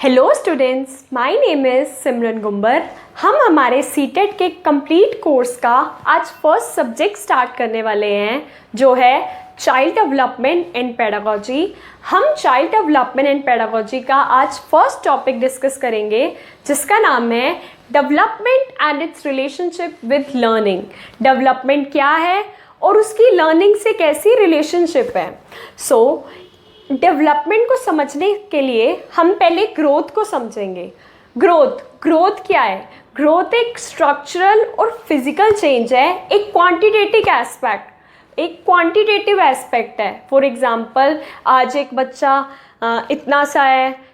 Hello students, my name is Simran Gumber. हम हमारे CTET के कंप्लीट कोर्स का आज फर्स्ट सब्जेक्ट स्टार्ट करने वाले हैं, जो है चाइल्ड डेवलपमेंट एंड पेडागोजी। हम चाइल्ड डेवलपमेंट एंड पेडागोजी का आज फर्स्ट टॉपिक डिस्कस करेंगे, जिसका नाम है development and it's relationship with learning. Development क्या है और उसकी लर्निंग से कैसी रिलेशनशिप है। डेवलपमेंट को समझने के लिए हम पहले ग्रोथ को समझेंगे। ग्रोथ क्या है? ग्रोथ एक स्ट्रक्चरल और फिजिकल चेंज है, एक क्वांटिटेटिव एस्पेक्ट है। फॉर एग्जांपल, आज एक बच्चा इतना सा है,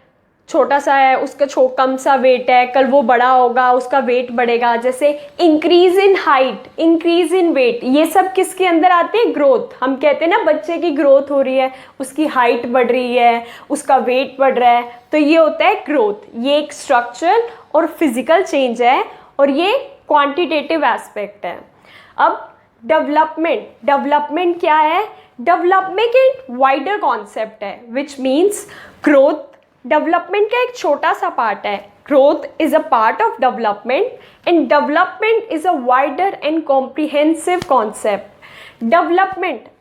छोटा सा है, उसका कम सा वेट है, कल वो बड़ा होगा, उसका वेट बढ़ेगा। जैसे increase in height, increase in weight, ये सब किसके अंदर आते हैं? ग्रोथ। हम कहते हैं ना, बच्चे की ग्रोथ हो रही है, उसकी हाइट बढ़ रही है, उसका वेट बढ़ रहा है, तो ये होता है ग्रोथ। ये एक स्ट्रक्चरल और फिजिकल चेंज है और ये क्वांटिटेटिव एस्पेक्ट है। अब डेवलपमेंट क्या है? डेवलपमेंट एक वाइडर कॉन्सेप्ट है, विच मीन्स ग्रोथ डेवलपमेंट का एक छोटा सा पार्ट है। Growth is a part of development and development is a wider and comprehensive concept.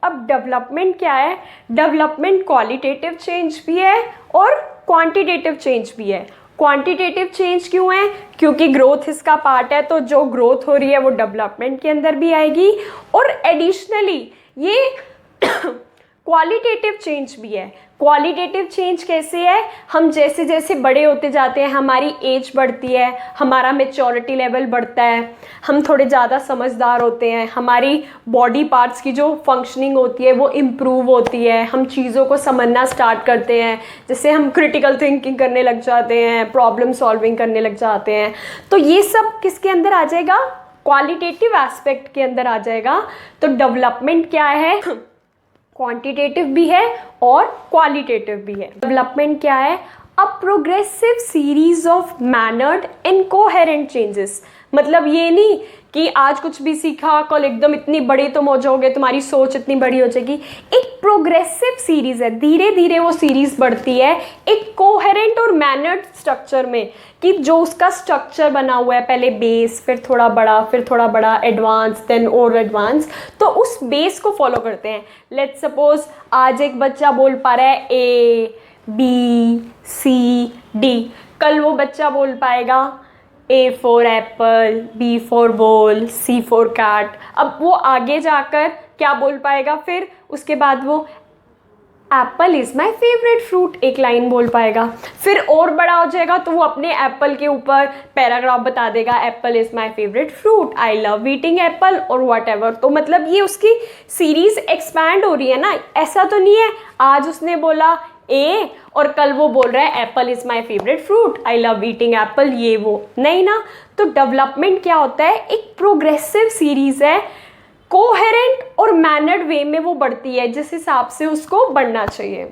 अब डेवलपमेंट क्या है? डेवलपमेंट क्वालिटेटिव चेंज भी है और क्वांटिटेटिव चेंज भी है। क्वांटिटेटिव चेंज क्यों है? क्योंकि ग्रोथ इसका पार्ट है, तो जो ग्रोथ हो रही है वो डेवलपमेंट के अंदर भी आएगी। और एडिशनली ये क्वालिटेटिव चेंज भी है। क्वालिटेटिव चेंज कैसे है? हम जैसे जैसे बड़े होते जाते हैं, हमारी एज बढ़ती है, हमारा मैच्योरिटी लेवल बढ़ता है, हम थोड़े ज़्यादा समझदार होते हैं, हमारी बॉडी पार्ट्स की जो फंक्शनिंग होती है वो इम्प्रूव होती है, हम चीज़ों को समझना स्टार्ट करते हैं, जैसे हम क्रिटिकल थिंकिंग करने लग जाते हैं, प्रॉब्लम सॉल्विंग करने लग जाते हैं। तो ये सब किसके अंदर आ जाएगा? क्वालिटेटिव एस्पेक्ट के अंदर आ जाएगा। तो डेवलपमेंट क्या है? क्वांटिटेटिव भी है और क्वालिटेटिव भी है। डेवलपमेंट क्या है? A progressive series of mannered and coherent changes. मतलब ये नहीं कि आज कुछ भी सीखा, कल एकदम इतनी बड़ी तुम हो जाओगे, तुम्हारी सोच इतनी बड़ी हो जाएगी। एक प्रोग्रेसिव सीरीज है, धीरे धीरे वो सीरीज बढ़ती है एक कोहेरेंट और मैनर्ड स्ट्रक्चर में, कि जो उसका स्ट्रक्चर बना हुआ है, पहले बेस, फिर थोड़ा बड़ा, एडवांस, देन और एडवांस, तो उस बेस को फॉलो करते हैं। लेट्स सपोज आज एक बच्चा बोल पा रहा है ABCD, कल वो बच्चा बोल पाएगा A for apple, B for ball, C for cat. अब वो आगे जाकर क्या बोल पाएगा? फिर उसके बाद वो Apple is my favourite fruit एक लाइन बोल पाएगा। फिर और बड़ा हो जाएगा तो वो अपने एप्पल के ऊपर पैराग्राफ बता देगा, Apple is my favourite fruit, I love eating Apple, और वट एवर। तो मतलब ये उसकी सीरीज एक्सपैंड हो रही है ना। ऐसा तो नहीं है आज उसने बोला ए और कल वो बोल रहा है Apple is my favourite fruit, I love eating Apple, ये वो नहीं ना। तो डेवलपमेंट क्या होता है? एक प्रोग्रेसिव सीरीज है, कोहेरेंट और मैनर्ड वे में वो बढ़ती है, जिस हिसाब से उसको बढ़ना चाहिए।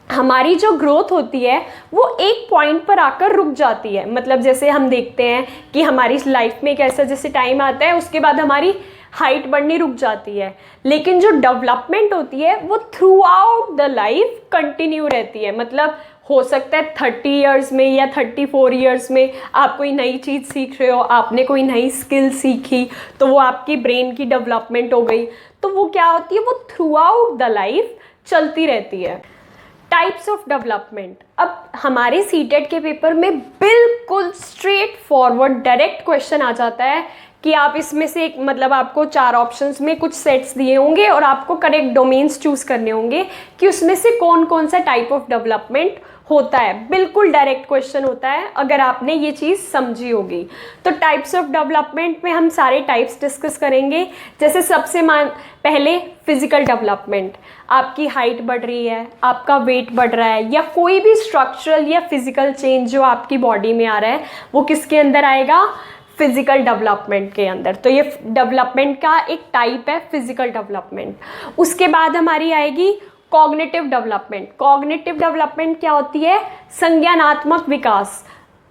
हमारी जो ग्रोथ होती है वो एक पॉइंट पर आकर रुक जाती है। मतलब जैसे हम देखते हैं कि हमारी लाइफ में एक ऐसा जैसे टाइम आता है, उसके बाद हमारी हाइट बढ़नी रुक जाती है, लेकिन जो डेवलपमेंट होती है वो through out the life continue रहती है। मतलब हो सकता है 30 ईयर्स में या 34 ईयर्स में आप कोई नई चीज़ सीख रहे हो, आपने कोई नई स्किल सीखी, तो वो आपकी ब्रेन की डेवलपमेंट हो गई। तो वो क्या होती है? वो थ्रू आउट द लाइफ चलती रहती है। Types of development. अब हमारे सीटेट के पेपर में बिल्कुल स्ट्रेट फॉरवर्ड डायरेक्ट क्वेश्चन आ जाता है कि आप इसमें से एक, मतलब आपको 4 ऑप्शंस में कुछ सेट्स दिए होंगे और आपको करेक्ट डोमेन्स चूज करने होंगे कि उसमें से कौन कौन सा टाइप ऑफ डेवलपमेंट होता है। बिल्कुल डायरेक्ट क्वेश्चन होता है अगर आपने ये चीज़ समझी होगी। तो टाइप्स ऑफ डेवलपमेंट में हम सारे टाइप्स डिस्कस करेंगे। जैसे सबसे पहले फिजिकल डेवलपमेंट, आपकी हाइट बढ़ रही है, आपका वेट बढ़ रहा है, या कोई भी स्ट्रक्चरल या फिजिकल चेंज जो आपकी बॉडी में आ रहा है, वो किसके अंदर आएगा? फिजिकल डेवलपमेंट के अंदर। तो ये डेवलपमेंट का एक टाइप है, फिजिकल डेवलपमेंट। उसके बाद हमारी आएगी कॉग्निटिव डेवलपमेंट। कॉग्निटिव डेवलपमेंट क्या होती है? संज्ञानात्मक विकास।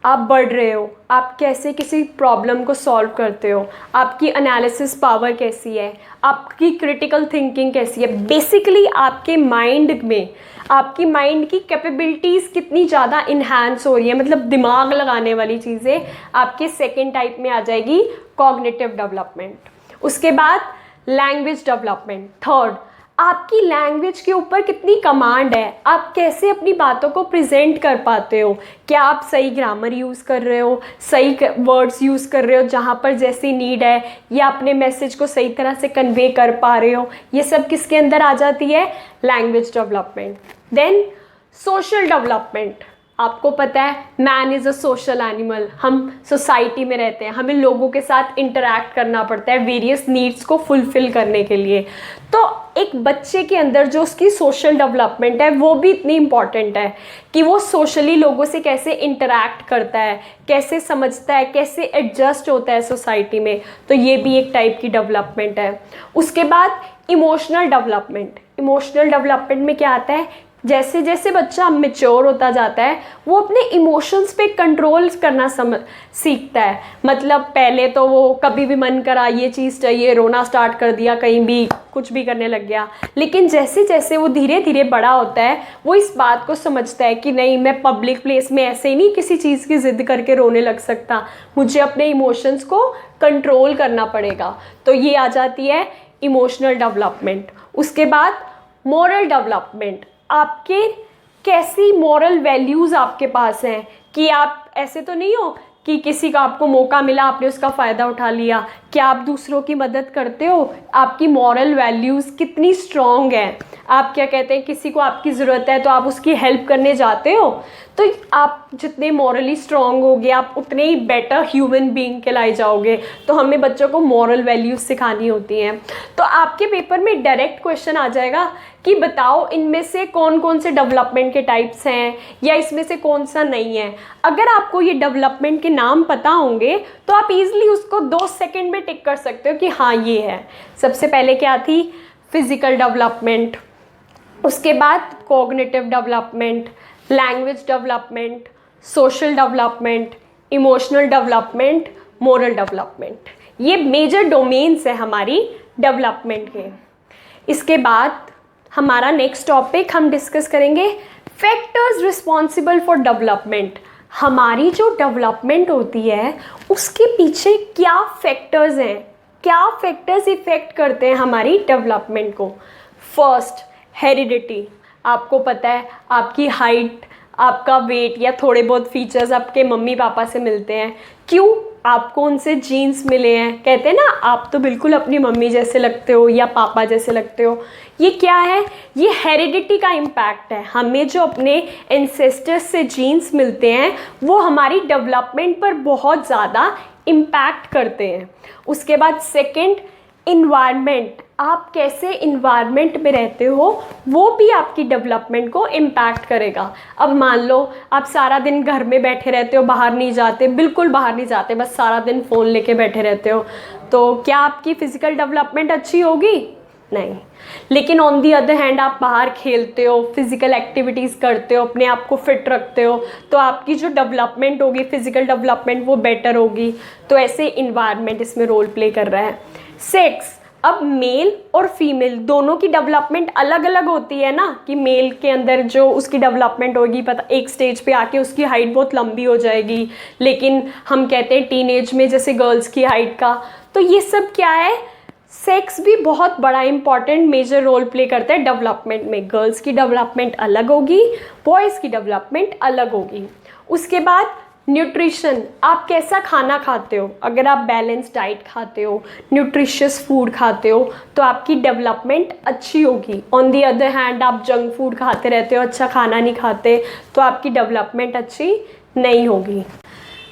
आप बढ़ रहे हो, आप कैसे किसी प्रॉब्लम को सॉल्व करते हो, आपकी एनालिसिस पावर कैसी है, आपकी क्रिटिकल थिंकिंग कैसी है। बेसिकली आपके माइंड में, आपकी माइंड की कैपेबिलिटीज़ कितनी ज़्यादा इन्हांस हो रही है, मतलब दिमाग लगाने वाली चीज़ें आपके सेकेंड टाइप में आ जाएगी, कॉग्निटिव डेवलपमेंट। उसके बाद लैंग्वेज डेवलपमेंट, थर्ड, आपकी लैंग्वेज के ऊपर कितनी कमांड है, आप कैसे अपनी बातों को प्रेजेंट कर पाते हो, क्या आप सही ग्रामर यूज़ कर रहे हो, सही वर्ड्स यूज़ कर रहे हो जहाँ पर जैसी नीड है, या अपने मैसेज को सही तरह से कन्वे कर पा रहे हो। ये सब किसके अंदर आ जाती है, language development. Then social development, आपको पता है man is a social animal, हम सोसाइटी में रहते हैं, हमें लोगों के साथ इंटरैक्ट करना पड़ता है वेरियस नीड्स को फुलफ़िल करने के लिए। तो एक बच्चे के अंदर जो उसकी सोशल डेवलपमेंट है वो भी इतनी इम्पॉर्टेंट है कि वो सोशली लोगों से कैसे इंटरैक्ट करता है, कैसे समझता है, कैसे एडजस्ट होता है सोसाइटी में। तो ये भी एक टाइप की डेवलपमेंट है। उसके बाद इमोशनल डेवलपमेंट, इमोशनल डेवलपमेंट में क्या आता है, जैसे जैसे बच्चा मैच्योर होता जाता है वो अपने इमोशंस पे कंट्रोल करना सीखता है। मतलब पहले तो वो कभी भी मन करा ये चीज़ चाहिए, रोना स्टार्ट कर दिया, कहीं भी कुछ भी करने लग गया। लेकिन जैसे जैसे वो धीरे धीरे बड़ा होता है वो इस बात को समझता है कि नहीं, मैं पब्लिक प्लेस में ऐसे ही नहीं किसी चीज़ की ज़िद करके रोने लग सकता, मुझे अपने इमोशंस को कंट्रोल करना पड़ेगा। तो ये आ जाती है इमोशनल डेवलपमेंट। उसके बाद मोरल डेवलपमेंट, आपके कैसी मॉरल वैल्यूज़ आपके पास हैं, कि आप ऐसे तो नहीं हो कि किसी का आपको मौका मिला आपने उसका फ़ायदा उठा लिया, क्या आप दूसरों की मदद करते हो, आपकी मॉरल वैल्यूज़ कितनी स्ट्रॉन्ग है, आप क्या कहते हैं किसी को आपकी ज़रूरत है तो आप उसकी हेल्प करने जाते हो। तो आप जितने मॉरली स्ट्रॉन्ग होगे आप उतने ही बेटर ह्यूमन बीइंग कहलाए जाओगे। तो हमें बच्चों को मॉरल वैल्यूज़ सिखानी होती हैं। तो आपके पेपर में डायरेक्ट क्वेश्चन आ जाएगा कि बताओ इनमें से कौन कौन से डेवलपमेंट के टाइप्स हैं, या इसमें से कौन सा नहीं है। अगर आपको ये डेवलपमेंट के नाम पता होंगे तो आप इजीली उसको 2 सेकंड में टिक कर सकते हो कि हाँ ये है। सबसे पहले क्या थी, फिजिकल डेवलपमेंट, उसके बाद cognitive development, language development, social development, emotional development, moral development. ये मेजर डोमेन्स है हमारी डेवलपमेंट के। इसके बाद हमारा नेक्स्ट टॉपिक हम डिस्कस करेंगे फैक्टर्स रिस्पॉन्सिबल फॉर डेवलपमेंट। हमारी जो डेवलपमेंट होती है उसके पीछे क्या फैक्टर्स हैं, क्या फैक्टर्स इफेक्ट करते हैं हमारी डेवलपमेंट को। फर्स्ट, हेरिडिटी, आपको पता है आपकी हाइट, आपका वेट या थोड़े बहुत फीचर्स आपके मम्मी पापा से मिलते हैं। क्यों, आपको उनसे जीन्स मिले हैं, कहते हैं ना आप तो बिल्कुल अपनी मम्मी जैसे लगते हो या पापा जैसे लगते हो। ये क्या है, ये हेरिडिटी का इम्पैक्ट है। हमें जो अपने एंसेस्टर्स से जीन्स मिलते हैं वो हमारी डेवलपमेंट पर बहुत ज़्यादा इम्पैक्ट करते हैं। उसके बाद सेकंड, इन्वायरमेंट, आप कैसे इन्वायरमेंट में रहते हो वो भी आपकी डेवलपमेंट को इम्पैक्ट करेगा। अब मान लो आप सारा दिन घर में बैठे रहते हो, बाहर नहीं जाते, बिल्कुल बाहर नहीं जाते, बस सारा दिन फ़ोन लेके बैठे रहते हो, तो क्या आपकी फ़िज़िकल डेवलपमेंट अच्छी होगी? नहीं। लेकिन ऑन दी अदर हैंड आप बाहर खेलते हो, फिज़िकल एक्टिविटीज़ करते हो, अपने आप को फिट रखते हो, तो आपकी जो डेवलपमेंट होगी, फ़िज़िकल डेवलपमेंट, वो बेटर होगी। तो ऐसे इन्वायरमेंट इसमें रोल प्ले कर रहा है। सेक्स, अब मेल और फीमेल दोनों की डेवलपमेंट अलग अलग होती है ना, कि मेल के अंदर जो उसकी डेवलपमेंट होगी, पता एक स्टेज पे आके उसकी हाइट बहुत लंबी हो जाएगी, लेकिन हम कहते हैं टीनेज में जैसे गर्ल्स की हाइट का। तो ये सब क्या है, सेक्स भी बहुत बड़ा इंपॉर्टेंट मेजर रोल प्ले करता है डेवलपमेंट में। गर्ल्स की डेवलपमेंट अलग होगी, बॉयज़ की डेवलपमेंट अलग होगी। उसके बाद न्यूट्रिशन, आप कैसा खाना खाते हो, अगर आप बैलेंस डाइट खाते हो, न्यूट्रिशियस फूड खाते हो तो आपकी डेवलपमेंट अच्छी होगी। ऑन दी अदर हैंड आप जंक फूड खाते रहते हो, अच्छा खाना नहीं खाते, तो आपकी डेवलपमेंट अच्छी नहीं होगी।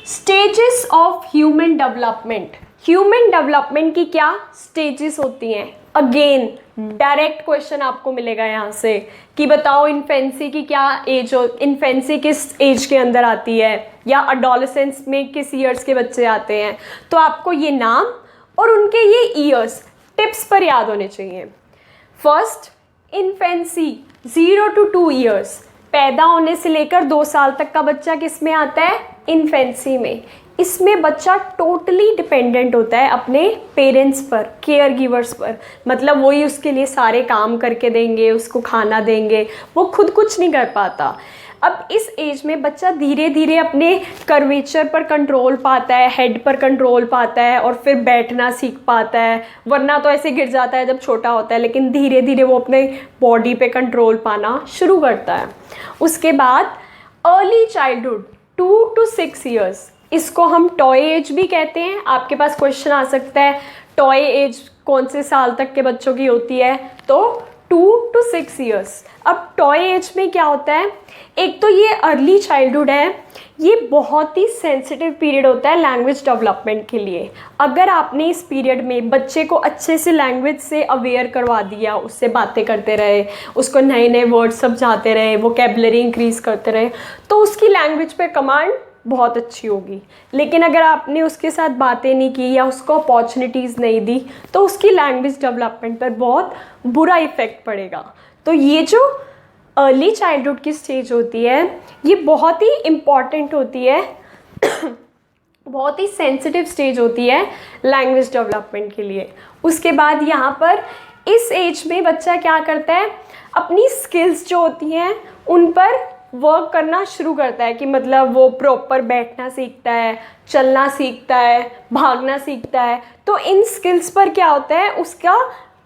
Stages of human development, human development की क्या स्टेजेस होती हैं। अगेन डायरेक्ट क्वेश्चन आपको मिलेगा यहाँ से कि बताओ इन्फेंसी की क्या एज हो, इन्फेंसी किस एज के अंदर आती है, या अडोलेसेंस में किस ईयर्स के बच्चे आते हैं। तो आपको ये नाम और उनके ये ईयर्स टिप्स पर याद होने चाहिए। फर्स्ट, इन्फेंसी 0 to 2 ईयर्स, पैदा होने से लेकर 2 साल तक का बच्चा किस में आता है? इन्फेंसी में। इसमें बच्चा टोटली डिपेंडेंट होता है अपने पेरेंट्स पर, केयर गिवर्स पर, मतलब वही उसके लिए सारे काम करके देंगे, उसको खाना देंगे, वो खुद कुछ नहीं कर पाता। अब इस एज में बच्चा धीरे धीरे अपने कर्वेचर पर कंट्रोल पाता है, हेड पर कंट्रोल पाता है, और फिर बैठना सीख पाता है, वरना तो ऐसे गिर जाता है जब छोटा होता है, लेकिन धीरे धीरे वो अपने बॉडी पे कंट्रोल पाना शुरू करता है। उसके बाद अर्ली चाइल्डहुड 2 to 6 ईयर्स, इसको हम टॉय एज भी कहते हैं। आपके पास क्वेश्चन आ सकता है टॉय एज कौन से साल तक के बच्चों की होती है? तो 2 to 6 ईयर्स। अब टॉय एज में क्या होता है? एक तो ये अर्ली चाइल्डहुड है, ये बहुत ही सेंसिटिव पीरियड होता है लैंग्वेज डेवलपमेंट के लिए। अगर आपने इस पीरियड में बच्चे को अच्छे से लैंग्वेज से अवेयर करवा दिया, उससे बातें करते रहे, उसको नए नए वर्ड समझाते रहे, वोकैबुलरी इंक्रीज करते रहे, तो उसकी लैंग्वेज पे कमांड बहुत अच्छी होगी। लेकिन अगर आपने उसके साथ बातें नहीं की या उसको अपॉर्चुनिटीज़ नहीं दी, तो उसकी लैंग्वेज डेवलपमेंट पर बहुत बुरा इफ़ेक्ट पड़ेगा। तो ये जो अर्ली चाइल्डहुड की स्टेज होती है, ये बहुत ही इम्पॉर्टेंट होती है बहुत ही सेंसिटिव स्टेज होती है लैंग्वेज डेवलपमेंट के लिए। उसके बाद यहाँ पर इस एज में बच्चा क्या करता है? अपनी स्किल्स जो होती हैं उन पर वर्क करना शुरू करता है, कि मतलब वो प्रॉपर बैठना सीखता है, चलना सीखता है, भागना सीखता है। तो इन स्किल्स पर क्या होता है? उसका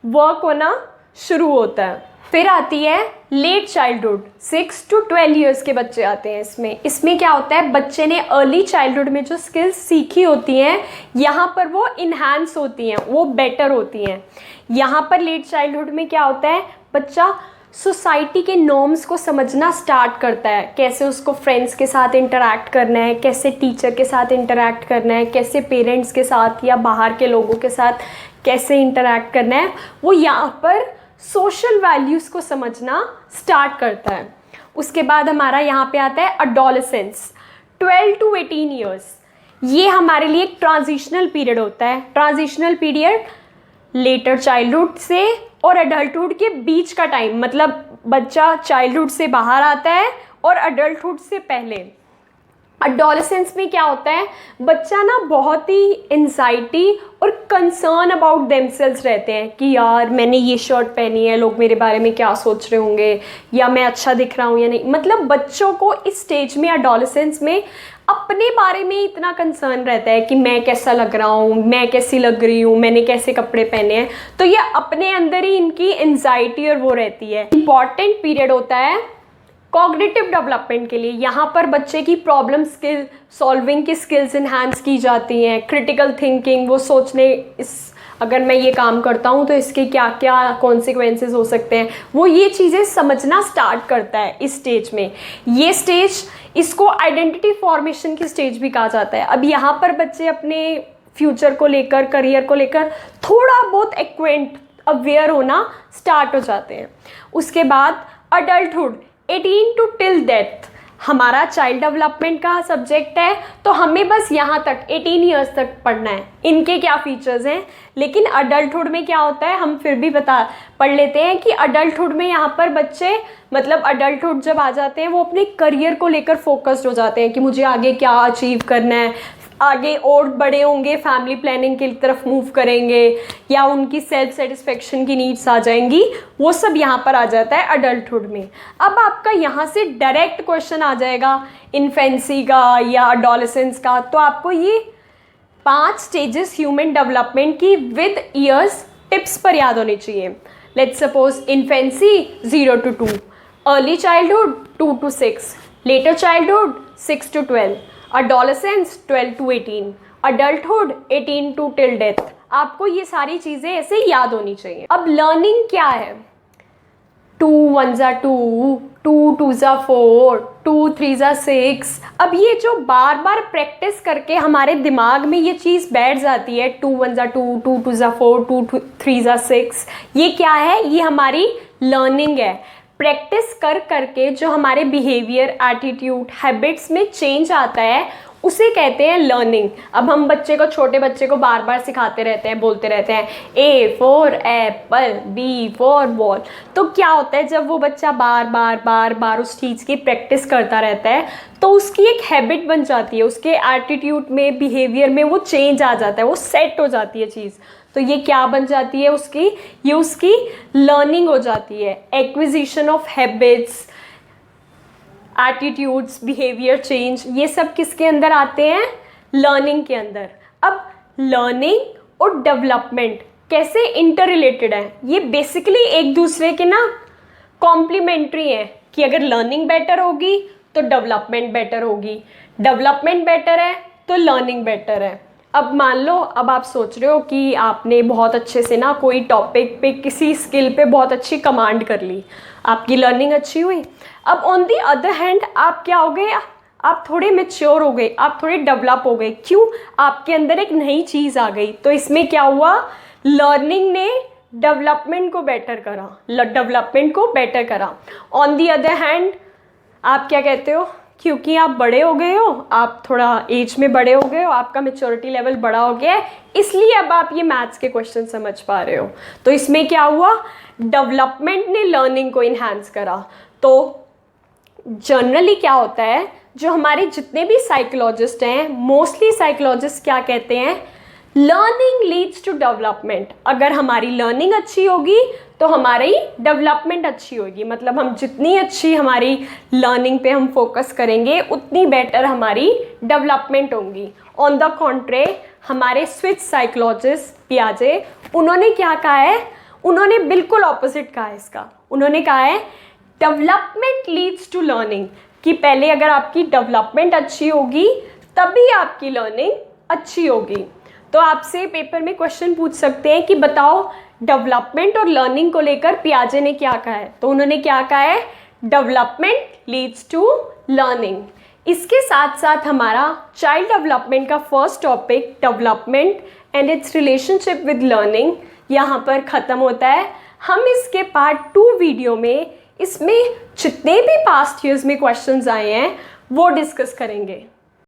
वर्क होना शुरू होता है। फिर आती है लेट चाइल्डहुड, 6 to 12 ईयर्स के बच्चे आते हैं इसमें क्या होता है? बच्चे ने अर्ली चाइल्डहुड में जो स्किल्स सीखी होती हैं, यहाँ पर वो इन्हांस होती हैं, वो बेटर होती हैं। यहाँ पर लेट चाइल्डहुड में क्या होता है? बच्चा सोसाइटी के नॉर्म्स को समझना स्टार्ट करता है, कैसे उसको फ्रेंड्स के साथ इंटरैक्ट करना है, कैसे टीचर के साथ इंटरैक्ट करना है, कैसे पेरेंट्स के साथ या बाहर के लोगों के साथ कैसे इंटरैक्ट करना है। वो यहाँ पर सोशल वैल्यूज़ को समझना स्टार्ट करता है। उसके बाद हमारा यहाँ पे आता है अडोलेसेंस, 12 to 18 ईयर्स। ये हमारे लिए एक ट्रांजिशनल पीरियड होता है। ट्रांजिशनल पीरियड लेटर चाइल्डहुड से और अडल्टहुड के बीच का टाइम, मतलब बच्चा चाइल्डहुड से बाहर आता है और अडल्टहुड से पहले। अडोलेसेंस में क्या होता है? बच्चा ना बहुत ही एंजाइटी और कंसर्न अबाउट देमसेल्व्स रहते हैं, कि यार मैंने ये शर्ट पहनी है, लोग मेरे बारे में क्या सोच रहे होंगे, या मैं अच्छा दिख रहा हूँ या नहीं। मतलब बच्चों को इस स्टेज में, अडोलेसेंस में, अपने बारे में इतना कंसर्न रहता है कि मैं कैसा लग रहा हूँ, मैं कैसी लग रही हूँ, मैंने कैसे कपड़े पहने हैं। तो ये अपने अंदर ही इनकी एंजाइटी और वो रहती है। इम्पॉर्टेंट पीरियड होता है कॉग्निटिव डेवलपमेंट के लिए। यहाँ पर बच्चे की प्रॉब्लम स्किल सॉल्विंग की स्किल्स इन्हांस की जाती हैं, क्रिटिकल थिंकिंग, वो सोचने, अगर मैं ये काम करता हूँ तो इसके क्या क्या कॉन्सिक्वेंसेस हो सकते हैं, वो ये चीज़ें समझना स्टार्ट करता है इस स्टेज में। ये स्टेज, इसको आइडेंटिटी फॉर्मेशन की स्टेज भी कहा जाता है। अब यहाँ पर बच्चे अपने फ्यूचर को लेकर, करियर को लेकर थोड़ा बहुत एक्वेंट, अवेयर होना स्टार्ट हो जाते हैं। उसके बाद अडल्टहुड, 18 to till डेथ हमारा चाइल्ड डेवलपमेंट का सब्जेक्ट है, तो हमें बस यहाँ तक 18 ईयर्स तक पढ़ना है, इनके क्या फीचर्स हैं। लेकिन अडल्टहुड में क्या होता है, हम फिर भी पढ़ लेते हैं कि अडल्टहुड में यहाँ पर बच्चे, मतलब अडल्टहुड जब आ जाते हैं, वो अपने करियर को लेकर फोकस्ड हो जाते हैं कि मुझे आगे क्या अचीव करना है, आगे और बड़े होंगे, फैमिली प्लानिंग की तरफ मूव करेंगे, या उनकी सेल्फ सेटिस्फेक्शन की नीड्स आ जाएंगी, वो सब यहाँ पर आ जाता है अडल्टहुड में। अब आपका यहाँ से डायरेक्ट क्वेश्चन आ जाएगा इन्फेंसी का या अडोलेसेंस का, तो आपको ये 5 स्टेजेस ह्यूमन डेवलपमेंट की विद ईयर्स टिप्स पर याद होनी चाहिए। Let's suppose infancy 0 to 2, early childhood 2 to 6, letter childhood 6 to 12, adolescence 12 to 18, adulthood 18 to till death। आपको ये सारी चीज़ें ऐसे याद होनी चाहिए। अब लर्निंग क्या है? 2 1 2, 2 2 4, 2 3 6। अब ये जो बार बार प्रैक्टिस करके हमारे दिमाग में ये चीज़ बैठ जाती है, 2 1 2, 2 2 4, 2 3 6, ये क्या है? ये हमारी लर्निंग है। प्रैक्टिस कर करके जो हमारे बिहेवियर, एटीट्यूड, हैबिट्स में चेंज आता है उसे कहते हैं लर्निंग। अब हम बच्चे को, छोटे बच्चे को बार बार सिखाते रहते हैं, बोलते रहते हैं A for apple, B for ball. तो क्या होता है, जब वो बच्चा बार बार बार बार उस चीज़ की प्रैक्टिस करता रहता है तो उसकी एक हैबिट बन जाती है, उसके एटीट्यूड में, बिहेवियर में वो चेंज आ जाता है, वो सेट हो जाती है चीज़। तो ये क्या बन जाती है उसकी, ये उसकी लर्निंग हो जाती है। Acquisition of habits, attitudes, behaviour change, ये सब किसके अंदर आते हैं, लर्निंग के अंदर। अब लर्निंग और डेवलपमेंट कैसे इंटर रिलेटेड है, ये बेसिकली एक दूसरे के ना कॉम्प्लीमेंट्री है कि अगर लर्निंग बेटर होगी तो डेवलपमेंट बेटर होगी, डेवलपमेंट बेटर है तो लर्निंग बेटर है। अब मान लो, अब आप सोच रहे हो कि आपने बहुत अच्छे से ना कोई टॉपिक पे, किसी स्किल पे बहुत अच्छी कमांड कर ली, आपकी लर्निंग अच्छी हुई। अब ऑन दी अदर हैंड आप क्या हो गए, आप थोड़े मैच्योर हो गए, आप थोड़े डेवलप हो गए। क्यों? आपके अंदर एक नई चीज़ आ गई। तो इसमें क्या हुआ, लर्निंग ने डेवलपमेंट को बेटर करा, डेवलपमेंट को बेटर करा। ऑन दी अदर हैंड आप क्या कहते हो, क्योंकि आप बड़े हो गए हो, आप थोड़ा एज में बड़े हो गए हो, आपका मैच्योरिटी लेवल बड़ा हो गया है, इसलिए अब आप ये मैथ्स के क्वेश्चन समझ पा रहे हो। तो इसमें क्या हुआ, डेवलपमेंट ने लर्निंग को इन्हांस करा। तो जनरली क्या होता है, जो हमारे जितने भी साइकोलॉजिस्ट हैं, मोस्टली साइकोलॉजिस्ट क्या कहते हैं, लर्निंग लीड्स टू डेवलपमेंट। अगर हमारी लर्निंग अच्छी होगी तो हमारी डेवलपमेंट अच्छी होगी। मतलब हम जितनी अच्छी हमारी लर्निंग पे हम फोकस करेंगे उतनी बेटर हमारी डेवलपमेंट होगी। ऑन द कॉन्ट्रे हमारे स्विस साइकोलॉजिस्ट पियाजे, उन्होंने क्या कहा है, उन्होंने बिल्कुल ऑपोजिट कहा है इसका। उन्होंने कहा है डेवलपमेंट लीड्स टू लर्निंग, कि पहले अगर आपकी डेवलपमेंट अच्छी होगी तभी आपकी लर्निंग अच्छी होगी। तो आपसे पेपर में क्वेश्चन पूछ सकते हैं कि बताओ डेवलपमेंट और लर्निंग को लेकर पियाजे ने क्या कहा है। तो उन्होंने क्या कहा है, डेवलपमेंट लीड्स टू लर्निंग। इसके साथ साथ हमारा चाइल्ड डेवलपमेंट का first topic, development and it's relationship with learning, यहाँ पर ख़त्म होता है। हम इसके पार्ट 2 वीडियो में इसमें जितने भी पास्ट ईयर्स में क्वेश्चंस आए हैं वो डिस्कस करेंगे।